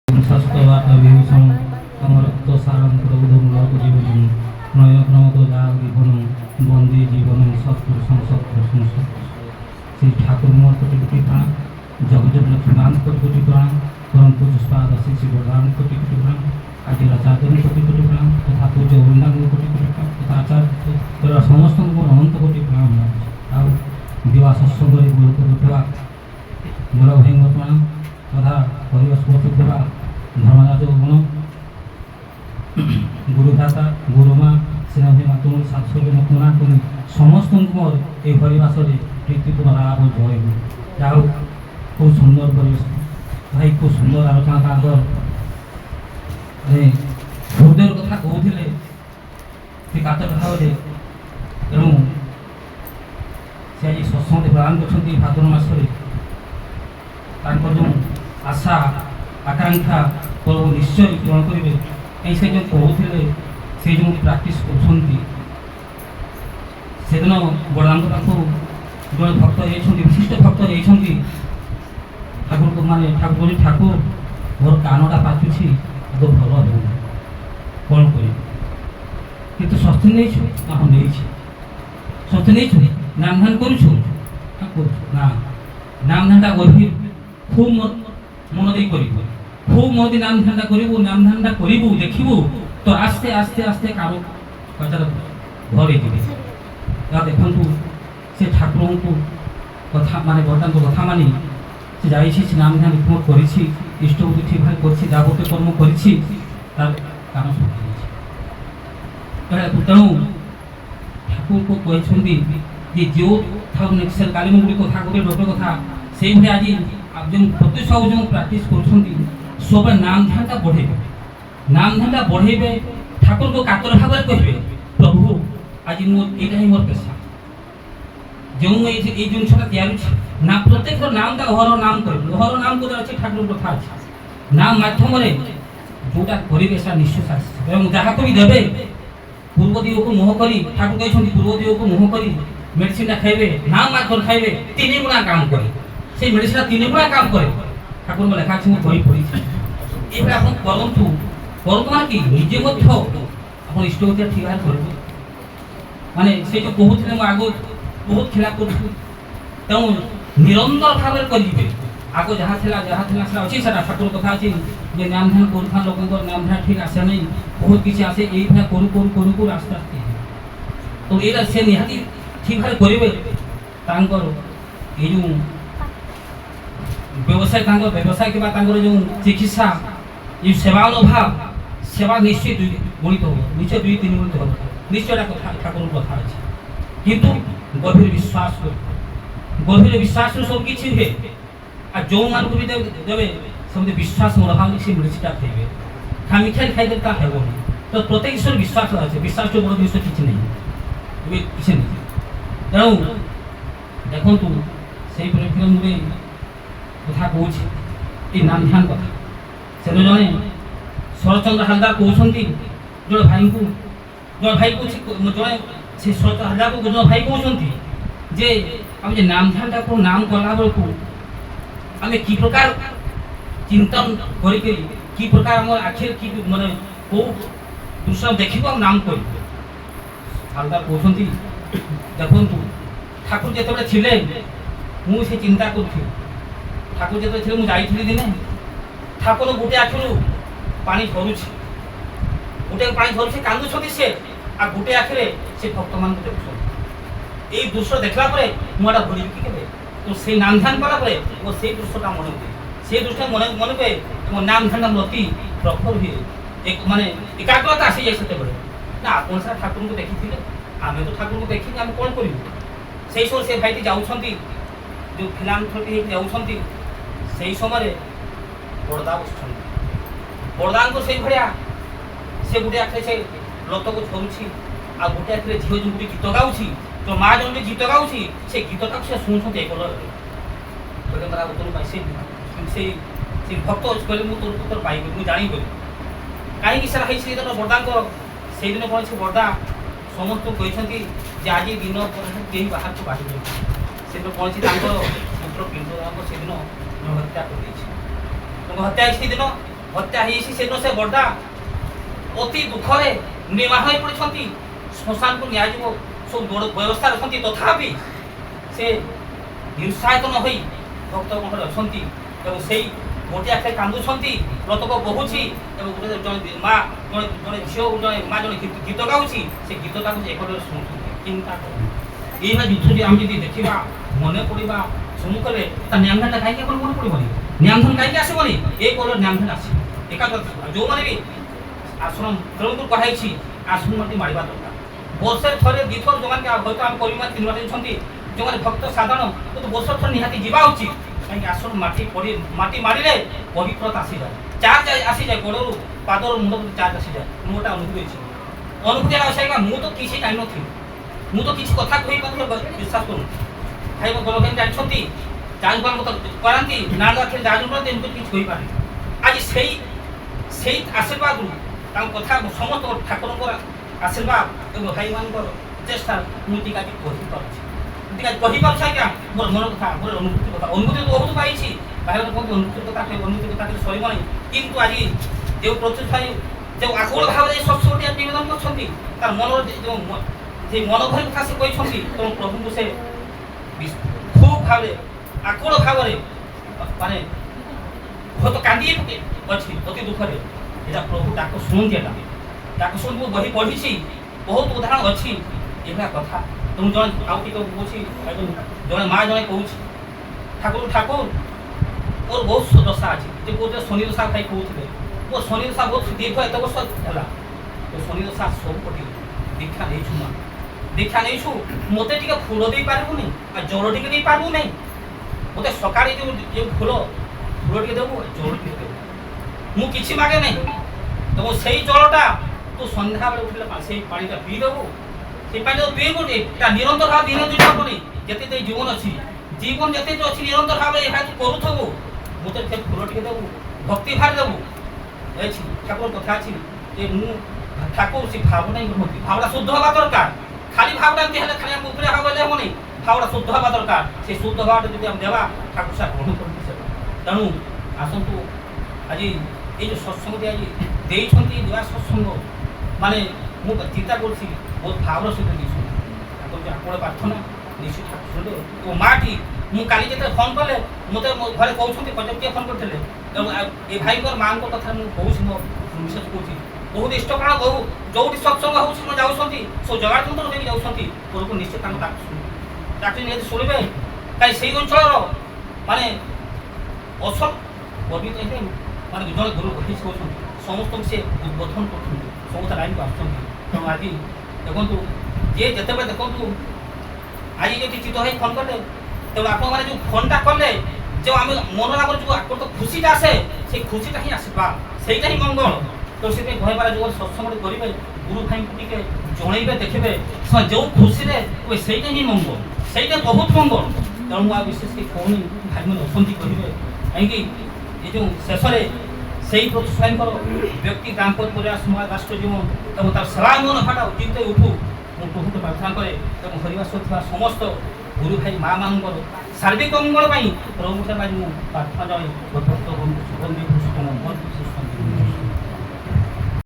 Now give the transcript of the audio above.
শাস্তবাবিভূষণ অমরত্ব সারন্তর উদম লোক জীবন নয়ক্রমত যাগ জীবন বন্দী জীবন সত্তর সংসত্তর সংসত্তর শ্রী ঠাকুর মোর কোটি কোটি প্রণাম জগজগ লক্ষ্মীনাথ কোটি কোটি প্রণাম পরম পুষ্পাদ শ্রী বলরাম কোটি কোটি প্রণাম আচার্য আচার্য কোটি কোটি প্রণাম তথা পূজ্য বৃন্দাঙ্গ কোটি কোটি প্রণাম তথা আচার্য সমস্ত অনন্ত কোটি প্রণাম ଆଉ ବିବାହ ସତ୍ସଙ୍ଗରେ ଗୁରୁ କରୁଥିବା ବଡ଼ ଭାଇଙ୍କ ପ୍ରଣାମ ତଥା ପରିବେଶ କରୁଥିବା ଧର୍ମରାଜ ଗୁଣ ଗୁରୁଭ୍ରାତା ଗୁରୁମା ସ୍ନେହୀ ମାତୃ ଶାଶୁରୀ ପ୍ରଣାମ କରି ସମସ୍ତଙ୍କୁ ମୋର ଏହି ପରିବେଶରେ ପ୍ରୀତିପୂର୍ଣ୍ଣ ଲାଭ ଜୟ ଯାହା ହଉ ଖୁବ୍ ସୁନ୍ଦର ପରିବେଶ ଭାଇ ଖୁବ୍ ସୁନ୍ଦର ଆଲୋଚନା ତାଙ୍କର ହୃଦୟର କଥା କହୁଥିଲେ ସେ କାତର ଭାବରେ ତେଣୁ ସେ ଆଜି ସତ୍ସଙ୍ଗରେ ପ୍ରଦାନ କରିଛନ୍ତି ଭାଦ୍ର ମାସରେ ତାଙ୍କର ଯେଉଁ ଆଶା ଆକାଂକ୍ଷା ପ୍ରଭୁ ନିଶ୍ଚୟ ପୂରଣ କରିବେ କାହିଁ ସେ ଯେଉଁ କହୁଥିଲେ ସେ ଯେଉଁ ପ୍ରାକ୍ଟିସ୍ କରୁଛନ୍ତି ସେଦିନ ବଡ଼ଦାଙ୍କ ପାଖକୁ ଜଣେ ଭକ୍ତ ଯାଇଛନ୍ତି ବିଶିଷ୍ଟ ଭକ୍ତ ଯାଇଛନ୍ତି ଠାକୁରଙ୍କୁ ମାନେ ଠାକୁର ଠାକୁର ମୋର କାନଟା ପାଚୁଛି ଆଗ ଭଲ ହେଉନି କ'ଣ କରିବି କିନ୍ତୁ ସ୍ୱସ୍ତି ନେଇଛୁ ନା ହଁ ନେଇଛି ସ୍ୱସ୍ତି ନେଇଛୁ নাম ধ্যান করছো না নাম ধ্যানটা গভীর খুব মন দিয়ে করিব খুব মন দিয়ে নাম ধ্যানটা করিব নাম ধ্যানটা করিব দেখিব তো আস্তে আস্তে আস্তে কারো কথাটা ঘরে দিবে দেখুন সে ঠাকুরଙ୍କୁ কথা মানে বর্তমান কথা মানি সে যাইছি সে নাম ধ্যান রিপোর্ট করেছি ইষ্টবুদ্ধি ঠিক ভাবে করছি যাবতীয় কর্ম করেছি তার কাম সফল হয়েছে তেণু ঠাকুরଙ୍କୁ କହିଛନ୍ତି যে ଯେଉଁ ସେ କାଳିମୁଣ୍ଡି କଥା ଗୋଟେ ଲୋକ କଥା ସେଇଭଳି ଆଜି ଯେଉଁ ପ୍ରତି ସବୁ ଯେଉଁ ପ୍ରାକ୍ଟିସ୍ କରୁଛନ୍ତି ସବୁବେଳେ ନାମ ଧ୍ୟାନଟା ବଢ଼େଇବେ ନାମ ଧ୍ୟାନଟା ବଢ଼େଇବେ ଠାକୁରଙ୍କୁ କାତର ଭାବରେ କହିବେ ପ୍ରଭୁ ଆଜି ମୁଁ ଏଇଟା ହିଁ ମୋର ପେଶା ଯେଉଁ ଏଇ ଜିନିଷଟା ତିଆରି ନା ପ୍ରତ୍ୟେକ ନାମଟା ଘର ନାମ କରିବେ ଘର ନାମ କରିବା ଅଛି ଠାକୁରଙ୍କ କଥା ଅଛି ନାମ ମାଧ୍ୟମରେ ଯେଉଁଟା କରିବେ ସେଟା ନିଶ୍ଚୟ ଆସିছে ଏବଂ ଯାହାକୁ ବି ଦେବେ ପୂର୍ବ ଦିଗକୁ ମୁହଁ କରି ଠାକୁର କହିଛନ୍ତି ପୂର୍ବ ଦିଗକୁ ମୁହଁ କରି মেডিসিনটা খাইবে নাম মাত্র খাইবে 3 গুণা কাম করে সেই মেডিসিনটা 3 গুণা কাম করে ঠাকুর লেখা আছে মই বই পড়িছি এইভাবে আপনি করন্তু করন্তু মানে কি নিজে মধ্য আপনি ইষ্টবুদ্ধি ঠিক ভাবে করবে মানে সেই যে কহুଥିଲେ ମୁଁ আগে বহুত খেলা করছি তেমন নিরন্তর ভাবে করিবে আগে যাহা ଥିଲା সেটা ଅଛି সেটা ঠাকুর কথা আছে যে নাম ধ্যান করুথা লোকଙ୍କର নাম ধ্যান ঠিক আসে নাই বহুত কিছু আছে এইভাবে করু করু করু করু আস্তে আস্তে তো এইটা সে নিহাতি ঠিক ভাবে করবে তাঙ্কর এই যে ব্যবসায় কিংবা তাঙ্কর যে চিকিৎসা এই সেবার অভাব সেবা নিশ্চয় গুণিত হব নিশ্চয় 2-3 গুণিত হব নিশ্চয় এটা কথা ঠাকুরের কথা আছে কিন্তু গভীর বিশ্বাস গভীর বিশ্বাস সব কিছু হে আর ଯେଉଁମାନଙ୍କୁ ବି ଦେବେ ସେମିତି ବିଶ୍ୱାସ ମନୋଭାବ ସେ ମିଳିଛିଟା ଖାଇବେ ଖାମିଖିଆଲି ଖାଇଦେବେ ତା ହେବନି ତ ପ୍ରତ୍ୟେକ ଈଶ୍ୱର ବିଶ୍ୱାସ ଅଛି ବିଶ୍ୱାସଠୁ ବଡ଼ ଜିନିଷ କିଛି ନାହିଁ ଏବେ କିଛି ନାହିଁ ତେଣୁ ଦେଖନ୍ତୁ ସେଇ ପରିପ୍ରେକ୍ଷୀରେ ମୁଁ କଥା କହୁଛି ଏଇ ନାମ ଧ୍ୟାନ କଥା ସେଦିନ ଜଣେ ଶରତଚନ୍ଦ୍ର ହାଲଦାର କହୁଛନ୍ତି ଜଣେ ଭାଇଙ୍କୁ ଜଣେ ସେ ଶରତ ହାଲଦାରକୁ ଜଣେ ଭାଇ କହୁଛନ୍ତି ଯେ ଆମେ ଯେ ନାମ ଧ୍ୟାନଟାକୁ ନାମ କଲା ବେଳକୁ ଆମେ କି ପ୍ରକାର ଚିନ୍ତନ କରିକି କି ପ୍ରକାର ଆମର ଆଖିରେ କି ମାନେ କେଉଁ ଦୃଶ୍ୟ ଦେଖିବୁ ଆଉ ନାମ କରିବୁ ହାଲଦାର କହୁଛନ୍ତି ଦେଖନ୍ତୁ ଠାକୁର ଯେତେବେଳେ ଥିଲେ ମୁଁ ସେ ଚିନ୍ତା କରୁଥିଲି ଠାକୁର ଯେତେବେଳେ ଥିଲେ ମୁଁ ଯାଇଥିଲି ଦିନେ ଠାକୁର ଗୋଟେ ଆଖିରୁ ପାଣି ଝରୁଛି ଗୋଟେ ପାଣି ଝରୁଛି କାନ୍ଦୁଛନ୍ତି ସେ ଆଉ ଗୋଟେ ଆଖିରେ ସେ ଭକ୍ତମାନଙ୍କୁ ଦେଖୁଛନ୍ତି এই দৃশ্য দেখলা পরে ମୁଁ এটা ভুলিବି କି କେବେ তো সেই নাম ধ্যান করা পরে ও সেই দৃশ্যটা মনে ହୁଏ সেই দৃশ্য মনে ହୁଏ ମୋ নাম ধ্যানটা অতি প্রখর ହୁଏ মানে একাগ্রতা আসিଯାଏ ସେତେବେଳେ ନା ଆପଣ ସାର୍ ଠାକୁରଙ୍କୁ ଦେଖିଥିଲେ ଆମେ ତ ଠାକୁରଙ୍କୁ ଦେଖିନି ଆମେ କ'ଣ କରିବୁ ସେଇ ସମୟରେ ସେ ଭାଇଟି ଯାଉଛନ୍ତି ଯେଉଁ ଫିଲାନ୍ଥ୍ରୋପି ହେଇକି ଯାଉଛନ୍ତି ସେଇ ସମୟରେ ବଡ଼ଦା ବସୁଛନ୍ତି ବଡ଼ଦାଙ୍କୁ ସେଇଭଳିଆ ସେ ଗୋଟେ ଆଖିରେ ସେ ଲତକୁ ଝରୁଛି ଆଉ ଗୋଟେ ଆଖିରେ ଝିଅ ଯେଉଁ ଗୋଟେ ଗୀତ ଗାଉଛି তো মা যখন গীত গাଉଛି সেই গীতটাକୁ ସେ ଶୁଣୁଛନ୍ତି ଏକଲ କହିଲେ ମରା ଉତ୍ତର ପାଇ ସେଇ ଭକ୍ତ କହିଲେ ମୁଁ ତୋର ଉତ୍ତର ପାଇବି ମୁଁ ଜାଣିବି କାହିଁକି ସେଟା ହେଇଛି ସେଇଦିନ ବରଦାଙ୍କ ସେଇଦିନ କ'ଣ ସେ ବରଦା ସମସ୍ତଙ୍କୁ କହିଛନ୍ତି ଯେ ଆଜି ଦିନ ପରେ କେହି ବାହାରକୁ ବାହାରିବେ ସେଦିନ କ'ଣ ଅଛି ତାଙ୍କର ପୁତ୍ର ପିଣ୍ଡ ସେଦିନ ହତ୍ୟା କରିଦେଇଛି ତାଙ୍କ ହତ୍ୟା ହେଇଛି ସେଦିନ ହତ୍ୟା ହେଇଛି ସେଦିନ ସେ ବର୍ଦ୍ଦା ଅତି ଦୁଃଖରେ ନିର୍ବାହ ହୋଇ ପଡ଼ିଛନ୍ତି। ଶ୍ମଶାନକୁ ନିଆଯିବ ସବୁ ବ୍ୟବସ୍ଥା ଅଛନ୍ତି, ତଥାପି ସେ ନିରୁତ୍ସାହିତ ନ ହୋଇ ଭକ୍ତ ମହଲ ଅଛନ୍ତି ଏବଂ ସେଇ ଗୋଟିଏ ଆଖରେ କାନ୍ଦୁଛନ୍ତି, ବ୍ରତକ ବହୁଛି ଏବଂ ଜଣେ ମା ଜଣେ ଝିଅ ଜଣେ ମା ଜଣେ ଗୀତ ଗାଉଛି, ସେ ଗୀତଟାକୁ ସେ ଏକରେ ଶୁଣୁଛନ୍ତି। ଚିନ୍ତା କର ଏଇଭଳି ଯୁଦ୍ଧ ଯଦି ଆମେ ଯଦି ଦେଖିବା ମନେ ପଡ଼ିବା ସମ୍ମୁଖରେ ତା ନ୍ୟାୟଧନଟା କାହିଁକି ଆପଣ ମନେ ପଡ଼ିବନି? ନ୍ୟାୟଧନ କାହିଁକି ଆସିବନି? ଏ କଲର ନ୍ୟାୟଧନ ଆସିବ ଏକାଗ୍ର। ଯେଉଁମାନେ ବି ଆଶ୍ରମ ତେଣୁକୁ କୁହାଯାଇଛି ଆଶ୍ରମ ମାଟି ମାଡ଼ିବା ଦରକାର। ବର୍ଷରେ ଥରେ ଦୁଇଥର ଯେଉଁମାନେ ହୟତ ଆମେ ପରିମାଣ 3 ମାସ ଅଛନ୍ତି, ଯେଉଁମାନେ ଭକ୍ତ ସାଧାରଣ କିନ୍ତୁ ବର୍ଷ ଥରେ ନିହାତି ଯିବା ଉଚିତ। କାହିଁକି ଆଶ୍ରମ ମାଟି ମାଡ଼ିଲେ ପବିତ୍ରତା ଆସିଯାଏ, ଚାର୍ଜ ଆସିଯାଏ, ଗୋଡ଼ରୁ ପାଦରୁ ମୁଣ୍ଡ ଚାର୍ଜ ଆସିଯାଏ। ମୁଁ ଗୋଟେ ଅନୁଭୂତି ଅଛି, ଅନୁଭୂତି ଅଛି ଆଜ୍ଞା। ମୁଁ ତ କିଛି ଜାଣିନଥିଲି, ମୁଁ ତ କିଛି କଥା କହିପାରୁନି, ବିଶ୍ୱାସ କରୁନି। ଭାଇ ମୋ ଗଲ ଜାଣିଛନ୍ତି ଜାଣିପାର ମତେ କରାନ୍ତି ନା ଆଖିରେ ଜାଣିପାରନ୍ତି, ଏମିତି କିଛି କହିପାରେନି। ଆଜି ସେଇ ଆଶୀର୍ବାଦରୁ ତାଙ୍କ କଥା ସମସ୍ତ ଠାକୁରଙ୍କର ଆଶୀର୍ବାଦ ଏବଂ ଭାଇମାନଙ୍କର ଚେଷ୍ଟା ମୁଁ ଟିକେ ଆଜି କହିପାରୁଛି, ଟିକେ କହିପାରୁଛି ଆଜ୍ଞା। ମୋର ମନ କଥା, ମୋର ଅନୁଭୂତି କଥା, ଅନୁଭୂତି ତ ବହୁତ ପାଇଛି। ଭାଇମାନେ କୁହନ୍ତି ଅନୁଭୂତି କଥା କହିବେ, ଅନୁଭୂତି କଥା କହିଲେ ସରିବ ନାହିଁ। କିନ୍ତୁ ଆଜି ଯେଉଁ ପ୍ରତିଷ୍ଠା ଯେଉଁ ଆକୁଳ ଭାବରେ ଏ ସତ୍ସଙ୍ଗଟି ନିବେଦନ କରିଛନ୍ତି, ତାର ମନର ଯେଉଁ ସେ ମନୋଭରି କଥା ସେ କହିଛନ୍ତି, ତେଣୁ ପ୍ରଭୁଙ୍କୁ ସେ ଖୁବ ଭାବରେ ଆକୁଳ ଭାବରେ ମାନେ ବହୁତ କାନ୍ଦି ଅଛି ଅତି ଦୁଃଖରେ। ଏଇଟା ପ୍ରଭୁ ତାକୁ ଶୁଣନ୍ତି, ଏଇଟା ତାକୁ ଶୁଣି ମୁଁ ବହି ପଢ଼ିଛି, ବହୁତ ଉଦାହରଣ ଅଛି ଏଭଳିଆ କଥା। ତେଣୁ ଜଣେ ଆଉ ଟିକେ କହୁଛି, ଜଣେ ମା ଜଣେ କହୁଛି ଠାକୁର ମୋର ବହୁତ ଦଶା ଅଛି। ଯେ କହୁଥିଲେ ଶନି ଦଶା ଖାଇ କହୁଥିଲେ, ମୋ ଶନି ଦଶା ବହୁତ ଦୀର୍ଘ ଏତେ ବର୍ଷ ହେଲା, ଶନି ଦଶା ସବୁ କଟିଲେ। ଦୀକ୍ଷା ନେଇଛୁ ମା, ଦୀକ୍ଷା ନେଇଛୁ, ମୋତେ ଟିକେ ଫୁଲ ଦେଇପାରିବୁନି ଆଉ ଜଳ ଟିକେ ଦେଇପାରିବୁ ନାହିଁ। ମୋତେ ସକାଳେ ଯେଉଁ ଫୁଲ ଟିକେ ଦେବୁ, ଜଳ ଟିକେ ଦେବୁ, ମୁଁ କିଛି ମାଗେ ନାହିଁ। ଏବଂ ସେଇ ଜଳଟା ତୁ ସନ୍ଧ୍ୟାବେଳେ ଉଠିଲେ ସେଇ ପାଣିଟା ପିଇଦେବୁ, ସେଇ ପାଣିଟା ପିଇବୁ। ଏଇଟା ନିରନ୍ତର ଭାବେ ଦିନ ଦୁଇଟା ହେବନି, ଯେତେ ଜୀବନ ଅଛି, ଜୀବନ ଯେତେ ଅଛି ନିରନ୍ତର ଭାବେ ଏହା ତୁ କରୁଥିବୁ। ମୋତେ ସେ ଫୁଲ ଟିକେ ଦେବୁ, ଭକ୍ତି ଭାର ଦେବୁ। ଅଛି ଠାକୁର କଥା ଅଛି ଯେ ମୁଁ ଠାକୁର ସେ ଭାବନା ହିଁ ରୁହନ୍ତି, ଭାବନା ଶୁଦ୍ଧ ହେବା ଦରକାର। ଖାଲି ଭାବନା ଏମିତି ହେଲେ ଖାଲି ଆମ ଉପରେ ଭାବ ହେଲେ ହେବନି, ଭାବନା ଶୁଦ୍ଧ ହେବା ଦରକାର। ସେ ଶୁଦ୍ଧ ଭାବଟା ଯଦି ଆମେ ଦେବା, ଠାକୁର ସେ ଗ୍ରହଣ କରନ୍ତି ସେବା। ତେଣୁ ଆସନ୍ତୁ ଆଜି ଏଇ ଯେଉଁ ସତ୍ସଙ୍ଗଟି ଆଜି ଦେଇଛନ୍ତି, ନୂଆ ସତ୍ସଙ୍ଗ ମାନେ ମୁଁ ଚିନ୍ତା କରୁଛି ବହୁତ ଭାବର ସହିତ ଦେଇଛନ୍ତି। ତାଙ୍କର ଯେଉଁ ଆକୁଳ ପ୍ରାର୍ଥନା ନିଶ୍ଚିତ ଠାକୁର ଶୁଣିଲେ। ଓ ମାଟି ମୁଁ କାଲି ଯେତେବେଳେ ଫୋନ୍ କଲେ ମୋତେ ମୋ ଘରେ କହୁଛନ୍ତି କିଏ ଫୋନ୍ କରିଥିଲେ, ତେଣୁ ଏ ଭାଇଙ୍କର ମାଆଙ୍କ କଥା ମୁଁ କହୁଛି, ମୋ ବିଶେଷ କହୁଛି ବହୁତ ଇଷ୍ଟପ୍ରାଣ ବହୁ ଯେଉଁଠି ସତ୍ସଙ୍ଗ ହେଉଛି ସେମାନେ ଯାଉଛନ୍ତି, ସବୁ ଜଗାଡ଼ ଯନ୍ତ୍ର ନେଇକି ଯାଉଛନ୍ତି। ପ୍ରଭୁକୁ ନିଶ୍ଚିତ ତାଙ୍କ ତାକୁ ନିହାତି ଶୁଣିବେ। କାହିଁ ସେଇ ଅଞ୍ଚଳର ମାନେ ଅସଲ ପବିତ୍ର ହେଲେ ମାନେ ଜଣେ ଗୁରୁ ବୈଶିଷ୍ୟ କହୁଛନ୍ତି, ସମସ୍ତଙ୍କୁ ସେ ଉଦ୍ବୋଧନ କରୁଛନ୍ତି, ସମସ୍ତେ ଲାଇନ୍କୁ ଆସୁଛନ୍ତି। ତେଣୁ ଆଜି ଦେଖନ୍ତୁ ଯିଏ ଯେତେବେଳେ ଦେଖନ୍ତୁ ଆଜି ଯଦି ଚିତ ହୋଇ ଫୋନ୍ କଲେ, ତେଣୁ ଆପଣମାନେ ଯେଉଁ ଫୋନ୍ଟା କଲେ, ଯେଉଁ ଆମେ ମନରେ ଆମର ଯେଉଁ ଆକୃତ ଖୁସିଟା ଆସେ, ସେଇ ଖୁସିଟା ହିଁ ଆସିବା, ସେଇଟା ହିଁ ମଙ୍ଗଳ। ତେଣୁ ସେଥିପାଇଁ କହିବାର ଯେଉଁ ସତ୍ସଙ୍ଗଟି କରିବେ, ଗୁରୁ ଭାଇଙ୍କୁ ଟିକେ ଜଣେଇବେ, ଦେଖିବେ ଯେଉଁ ଖୁସିରେ ସେଇଟା ହିଁ ମଙ୍ଗଳ, ସେଇଟା ବହୁତ ମଙ୍ଗଳ। ତେଣୁ ମୁଁ ଆଉ ବିଶେଷ କିଛି କହୁନି, ଭାଇମାନେ ଅଛନ୍ତି କହିବେ। କାହିଁକି ଏ ଯେଉଁ ଶେଷରେ ସେଇ ପ୍ରତିଷ୍ଠାଙ୍କର ବ୍ୟକ୍ତି ଦାମ୍ପତ୍ୟ ପରିବାର ସମାଜ ରାଷ୍ଟ୍ର ଜୀବନ ଏବଂ ତାର ସେବା ମନୋଭାବଟା ଉଦ୍ଦୀପ୍ତ ଉଠୁ ମୁଁ ପ୍ରଭୁଙ୍କୁ ପ୍ରାର୍ଥନା କରେ। ଏବଂ ହରିବାସ ଥିବା ସମସ୍ତ ଗୁରୁ ଭାଇ ମା ମାନଙ୍କର ସାର୍ବିକ ମଙ୍ଗଳ ପାଇଁ ପ୍ରଭୁଙ୍କ ମୁଁ ପ୍ରାର୍ଥନା ଜଣାଇ